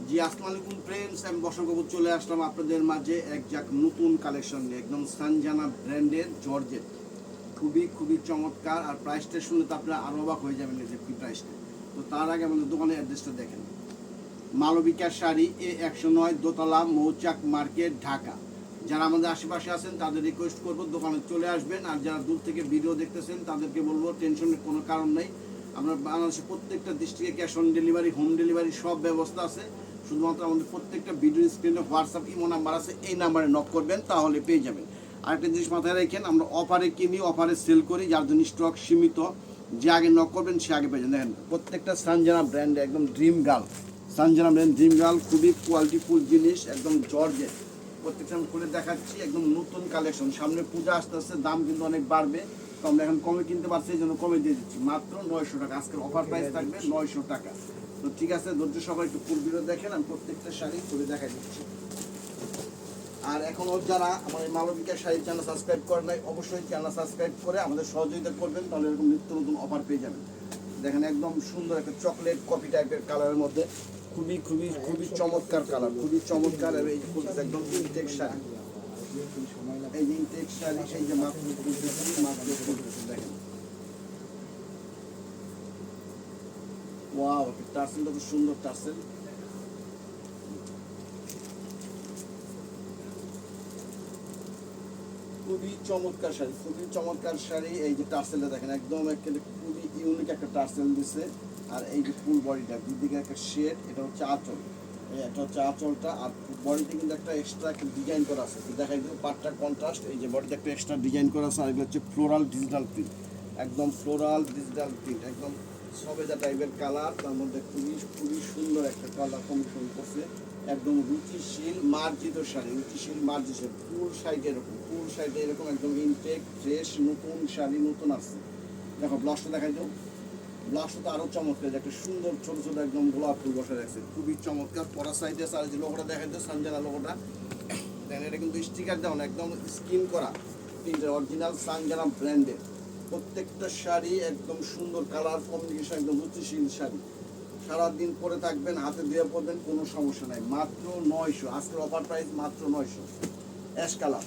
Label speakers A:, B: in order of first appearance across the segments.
A: জি আসসালামু আলাইকুম ফ্রেন্ডস, আমি বসন্তবাবু চলে আসলাম আপনাদের মাঝে এক নতুন কালেকশন নিয়ে। একদম সানজানা ব্র্যান্ডের জর্জেট, খুবই চমৎকার। আর প্রাইসটা শুনলে তো আপনারা আরও অবাক হয়ে যাবেন যে কি প্রাইসটা। তো তার আগে আমাদের দোকানের অ্যাড্রেসটা দেখেন। মালবিকা শাড়ি A109 দোতলা মৌচাক মার্কেট, ঢাকা। যারা আমাদের আশেপাশে আছেন তাদের রিকোয়েস্ট করবো দোকানে চলে আসবেন। আর যারা দূর থেকে ভিডিও দেখতেছেন তাদেরকে বলবো টেনশনের কোনো কারণ নেই। আমরা বাংলাদেশের প্রত্যেকটা ডিস্ট্রিক্টে cash on delivery, home delivery সব ব্যবস্থা আছে। শুধুমাত্র আমাদের প্রত্যেকটা ভিডিও স্ক্রিনে হোয়াটসঅ্যাপ ইমো নাম্বার আছে, এই নাম্বারে নক করবেন তাহলে পেয়ে যাবেন। আরেকটা জিনিস মাথায় রাখেন, আমরা অফারে কিনি, অফারে সেল করি, যার জন্য স্টক সীমিত। যে আগে নক করবেন সে আগে পেয়ে যাবেন। দেখেন প্রত্যেকটা সানজানা ব্র্যান্ড, একদম dream girl Sanjana brand, dream girl, খুবই কোয়ালিটিফুল জিনিস, একদম জর্জেট। প্রত্যেকটা আমি খুলে দেখাচ্ছি, একদম নতুন কালেকশন। সামনে পূজা আসতে আসতে দাম কিন্তু অনেক বাড়বে, তো আমরা এখন কমে কিনতে পারছি, এই জন্য কমে দিয়ে দিচ্ছি মাত্র 900 টাকা। আজকের অফার প্রাইস থাকবে 900 টাকা। তো ঠিক আছে, ধৈর্য সবাই একটু ফুল ভিডিও দেখেন, আমি প্রত্যেকটা শাড়ি খুলে দেখাই দিচ্ছি। আর এখনও যারা আমার এই মালবিকা শাড়ির চ্যানেল সাবস্ক্রাইব করেন নাই, অবশ্যই চ্যানেল সাবস্ক্রাইব করে আমাদের সহযোগিতা করবেন, তাহলে এরকম নিত্য নতুন অফার পেয়ে যাবেন। দেখেন একদম সুন্দর একটা চকলেট কফি টাইপের কালারের মধ্যে, খুবই চমৎকার কালার, খুবই চমৎকার। আর এই একদম ইনটেক শাড়ি, এই যে ইনটেক শাড়ি, এই যে মাত্র দেখেন, ওয়াও, টার্সেলটা খুব সুন্দর টার্সেল। খুবই চমৎকার শাড়ি, খুবই চমৎকার শাড়ি। এই যে টার্সেলটা দেখেন, একদম একেবারে খুবই ইউনিক একটা টার্সেল দিচ্ছে। আর এই যে ফুল বডিটা, দুদিকে একটা শেড, এটা হচ্ছে আঁচল, এটা হচ্ছে আঁচলটা। আর বডিতে কিন্তু একটা এক্সট্রা একটা ডিজাইন করা আছে, দেখা কিন্তু পাটটা কন্ট্রাস্ট। এই যে বডিতে একটা এক্সট্রা ডিজাইন করা আছে। আর এগুলো হচ্ছে ফ্লোরাল ডিজিটাল প্রিন্ট, একদম ফ্লোরাল ডিজিটাল প্রিন্ট, একদম সবেদা টাইপের কালার। তার মধ্যে খুবই সুন্দর একটা কালার কম্বিনেশন করছে। একদম রুচিশীল মার্জিত শাড়ি, রুচিশীল মার্জিত ফুল সাইডে এরকম, ফুল সাইডে এরকম একদম ইনটেক ফ্রেশ নতুন শাড়ি, নতুন আসছে। দেখো ব্লাউজটা দেখাই দাও, ব্লাউজটা তো আরও চমৎকার, একটা সুন্দর ছোট ছোট একদম গোলাপ ফুল বসে রাখছে, খুবই চমৎকার। পরা সাইডে আর যে লোগোটা দেখাই দাও, সানজানা লোগোটা দেখেন, এটা কিন্তু স্টিকার দেওয়া না, একদম স্কিন করা, অরিজিনাল সানজানা ব্র্যান্ডের। প্রত্যেকটা শাড়ি একদম সুন্দর কালার কম্বিনেশন, একদম রুচিশীল শাড়ি। সারাদিন পরে থাকবেন, হাতে দিয়ে পড়বেন, কোনো সমস্যা নাই। মাত্র 900, আজকের অফার প্রাইস মাত্র 900। অ্যাশ কালার,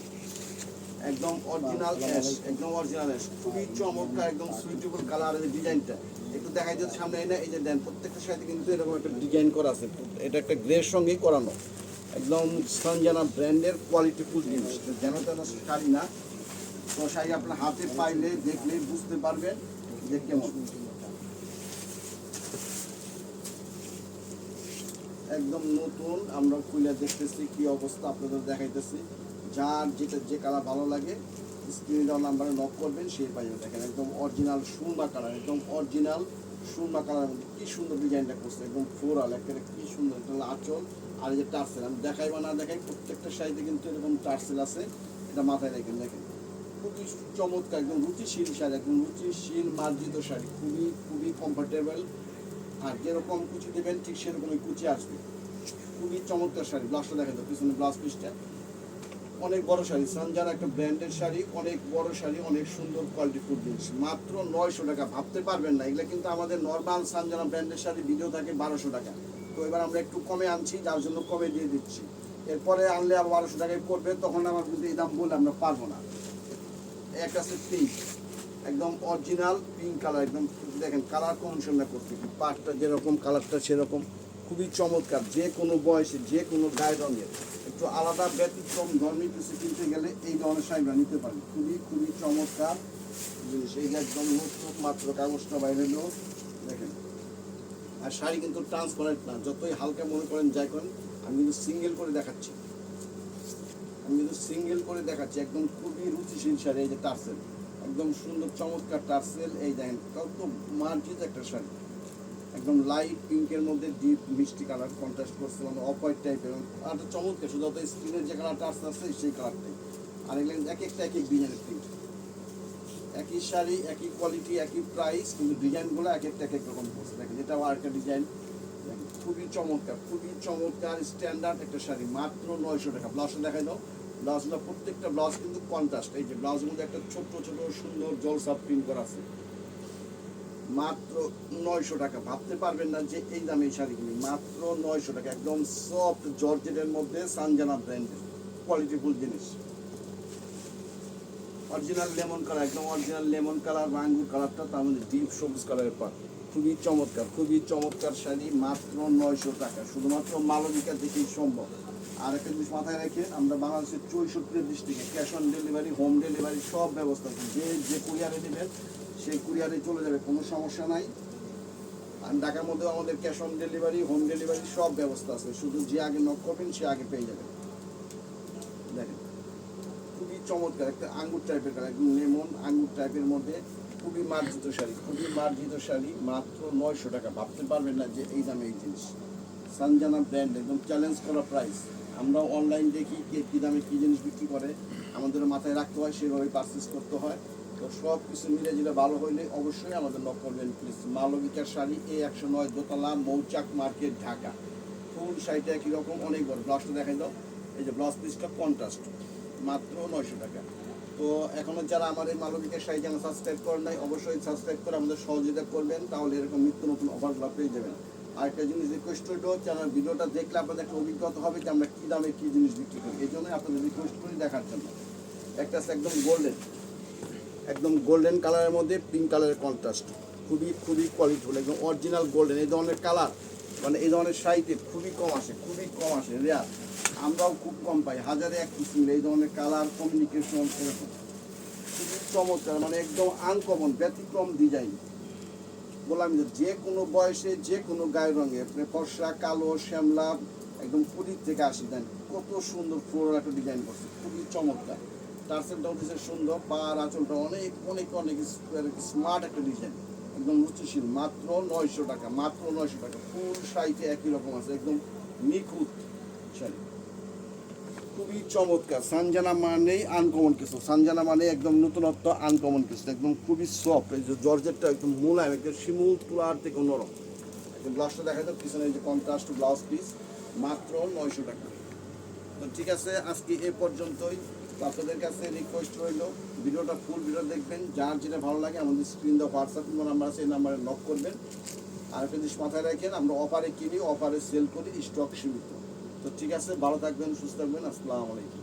A: একদম অরিজিনাল অ্যাশ, একদম অরিজিনাল অ্যাশ, খুবই চমৎকার, একদম সুইটেবল কালার। এই ডিজাইনটা একটু দেখাই দিতে সামনে এনে, এই যে দেন প্রত্যেকটা শাড়িতে কিন্তু এরকম একটা ডিজাইন করা আছে, এটা একটা গ্রের সঙ্গেই করানো, একদম সানজানা ব্র্যান্ডের কোয়ালিটিফুল জিনিস, যেন তেন শাড়ি না। তো শাড়ি আপনার হাতে পাইলে দেখলে বুঝতে পারবেন যে কেমন, একদম নতুন। আমরা খুলে দেখতেছি কি অবস্থা, আপনাদের দেখাইতেছি। যার যে কালার ভালো লাগে স্ক্রিনে দেওয়া নাম্বারে নক করবেন, সেই পাইবে। দেখেন একদম অরিজিনাল সুরমা কালার, একদম অরিজিনাল সুরমা কালারের মধ্যে কি সুন্দর ডিজাইনটা করছে, একদম ফ্লোরাল, একটা কি সুন্দর। এটা হলো আঁচল। আর এই যে টার্সেল, আমি দেখাই বা না দেখাই, প্রত্যেকটা শাড়িতে কিন্তু এরকম টার্সেল আছে, এটা মাথায় রাখেন। দেখেন খুবই চমৎকার, একদম রুচিশীল শাড়ি, একদম রুচিশীল মার্জিত শাড়ি, খুবই কমফোর্টেবল। আর যেরকম কুচি দেবেন ঠিক সেরকমই কুচি আসবে, খুবই চমৎকার শাড়ি। ব্লাউজটা দেখা যায়, পিছনে ব্লাউজ পিসটা অনেক বড় শাড়ি, সানজানা একটা ব্র্যান্ডের শাড়ি, অনেক বড় শাড়ি, অনেক সুন্দর কোয়ালিটিফুল জিনিস। মাত্র 900 টাকা, ভাবতে পারবেন না। এগুলো কিন্তু আমাদের নর্মাল সানজানা ব্র্যান্ডের শাড়ি ভিডিও থাকে 1200 টাকা। তো এবার আমরা একটু কমে আনছি, যার জন্য কমে দিয়ে দিচ্ছি। এরপরে আনলে আবার 1200 টাকায় পড়বে, তখন আমার কিন্তু এই দাম বলে আমরা পারবো না। একটা আছে পিঙ্ক, একদম অরিজিনাল পিঙ্ক কালার, একদম দেখেন কালার কমিশনটা করতে, পাটটা যেরকম কালারটা সেরকম, খুবই চমৎকার। যে কোনো বয়সে, যে কোনো গায়ে রঙের একটু আলাদা ব্যতিক্রম ধর্মী কিছু কিনতে গেলে এই ধরনের শাড়িটা নিতে পারেন, খুবই চমৎকার জিনিস। এই যে একদম নতুন মাত্র কাগজটা বাইরে হলো, দেখেন। আর শাড়ি কিন্তু ট্রান্সপারেন্ট না, যতই হালকা মনে করেন যাই করেন। আমি কিন্তু সিঙ্গেল করে দেখাচ্ছি, একদম খুবই রুচিশীল শাড়ি। এই যে টার্সেল, একদম সুন্দর চমৎকার টার্সেল। এই দেখেন কত মার্জিত একটা শাড়ি, একদম লাইট পিঙ্কের মধ্যে ডিপ মিষ্টি কালার কন্ট্রাস্ট করছে, মানে অফ হোয়াইট টাইপের। আর চমৎকার, শুধু স্ক্রিনের যে কালারটা আসতে আসছে সেই কালারটাই। আর এগুলো এক এক ডিজাইনের প্রিন্ট, একই শাড়ি, একই কোয়ালিটি, একই প্রাইস, কিন্তু ডিজাইনগুলো এক এক রকম করছে। দেখেন এটাও আর একটা ডিজাইন, খুবই চমৎকার স্ট্যান্ডার্ড একটা শাড়ি, মাত্র 900 টাকা। ব্লাউজটা দেখাই দাও, ব্লাউজগুলো প্রত্যেকটা ব্লাউজ কিন্তু কন্ট্রাস্ট। এই যে ব্লাউজের মধ্যে একটা ছোট সুন্দর জলসা প্রিন্ট করা আছে, মাত্র 900 টাকা। ভাবতে পারবেন না যে এই দামে এই শাড়িগুলি মাত্র 900 টাকা। একদম সফট জর্জেটের মধ্যে সানজানা ব্র্যান্ডের কোয়ালিটিফুল জিনিস। অরিজিনাল লেমন কালার, একদম অরিজিনাল লেমন কালার বা আঙ্গুর কালারটা, তার মধ্যে ডিপ সবুজ কালারের পাট। খুবই চমৎকার শাড়ি, মাত্র 900 টাকা। শুধুমাত্র মালবিকা থেকেই সম্ভব। আর একটা জিনিস মাথায় রাখেন, আমরা বাংলাদেশের 64 ডিস্ট্রিক্টে cash on delivery, home delivery সব ব্যবস্থা আছে। যে কুরিয়ারে নেবেন সেই কুরিয়ারে চলে যাবে, কোনো সমস্যা নাই। আর ঢাকার মধ্যেও আমাদের cash on delivery, home delivery সব ব্যবস্থা আছে। শুধু যে আগে নক করবেন সে আগে পেয়ে যাবেন। দেখেন খুবই চমৎকার একটা আঙ্গুর টাইপের কালার, একদম লেমন আঙ্গুর টাইপের মধ্যে খুবই মার্জিত শাড়ি, মাত্র 900 টাকা। ভাবতে পারবেন না যে এই দামে এই জিনিস। সানজানা ব্র্যান্ড, একদম চ্যালেঞ্জ করা প্রাইস। আমরা অনলাইন দেখি কে কী দামে কী জিনিস বিক্রি করে, আমাদের মাথায় রাখতে হয়, সেভাবে পারচেস করতে হয়। তো সব কিছু মিলে যেটা ভালো হইলে অবশ্যই আমাদের নক করবেন প্লিজ। মালবিকার শাড়ি, A109 দোতলা, মৌচাক মার্কেট, ঢাকা। ফুল শাড়িটা একই রকম, অনেক বড়। ব্লাউজটা দেখাই দাও, এই যে ব্লাউজ পিসটা কন্ট্রাস্ট, মাত্র 900 টাকা। তো এখনও যারা আমার এই মালবিকার শাড়ি চ্যানেল সাবস্ক্রাইব করেন নাই, অবশ্যই সাবস্ক্রাইব করে আমাদের সহযোগিতা করবেন, তাহলে এরকম নিত্য নতুন অফারগুলো পেয়ে যাবেন। আর একটা জিনিস রিকোয়েস্ট করবো, চ্যানেল ভিডিওটা দেখলে আপনাদের একটা অভিজ্ঞতা হবে যে আমরা কী দামে কী জিনিস বিক্রি করি। এই জন্যই আপনাদের রিকোয়েস্ট করি দেখার জন্য। একটা আছে একদম গোল্ডেন কালারের মধ্যে পিঙ্ক কালারের কন্ট্রাস্ট, খুবই কোয়ালিটিফুল, একদম অরিজিনাল গোল্ডেন। এই ধরনের কালার মানে এই ধরনের শাড়িতে খুবই কম আসে, রেয়ার। আমরাও খুব কম পাই, হাজারে এক পিস মিলে এই ধরনের কালার কমিউনিকেশন এরকম খুবই চমৎকার, মানে একদম আনকমন ব্যতিক্রম ডিজাইন। বললাম যে কোনো বয়সে যে কোনো গায়ের রঙে, আপনি ফর্সা, কালো, শ্যামলা, একদম পুরীর থেকে আসি দেন, কত সুন্দর ফ্লোরাল একটা ডিজাইন করছে, খুবই চমৎকার। টার্সেলটা উঠেছে সুন্দর, পার আঁচলটা অনেক স্মার্ট একটা ডিজাইন, একদম রুচিশীল। মাত্র 900 টাকা। ফুল শাড়িতে একই রকম আছে, একদম নিখুঁত শাড়ি, খুবই চমৎকার। সানজানা মানেই আনকমন কিছু, সানজানা মানে একদম নতুনত্ব, আনকমন কিছু, একদম খুবই সফট। এই যে জর্জেটটা একদম মোলায়েম, একদম শিমুল তুলার থেকে নরম। একদম ব্লাউজটা দেখা যায় পিছনে, যে কন্ট্রাস্ট ব্লাউজ পিস, মাত্র 900 টাকা। তো ঠিক আছে, আজকে এ পর্যন্তই। তো আপনাদের কাছে রিকোয়েস্ট রইল, ভিডিওটা ফুল ভিডিও দেখবেন, যার যেটা ভালো লাগে আমাদের স্ক্রিন দেওয়া হোয়াটসঅ্যাপ নাম্বার আছে, এই নাম্বারে নক করবেন। আর একটা জিনিস মাথায় রাখেন, আমরা অফারে কিনি, অফারে সেল করি, স্টক সীমিত। তো ঠিক আছে, ভালো থাকবেন, সুস্থ থাকবেন, আসসালামু আলাইকুম।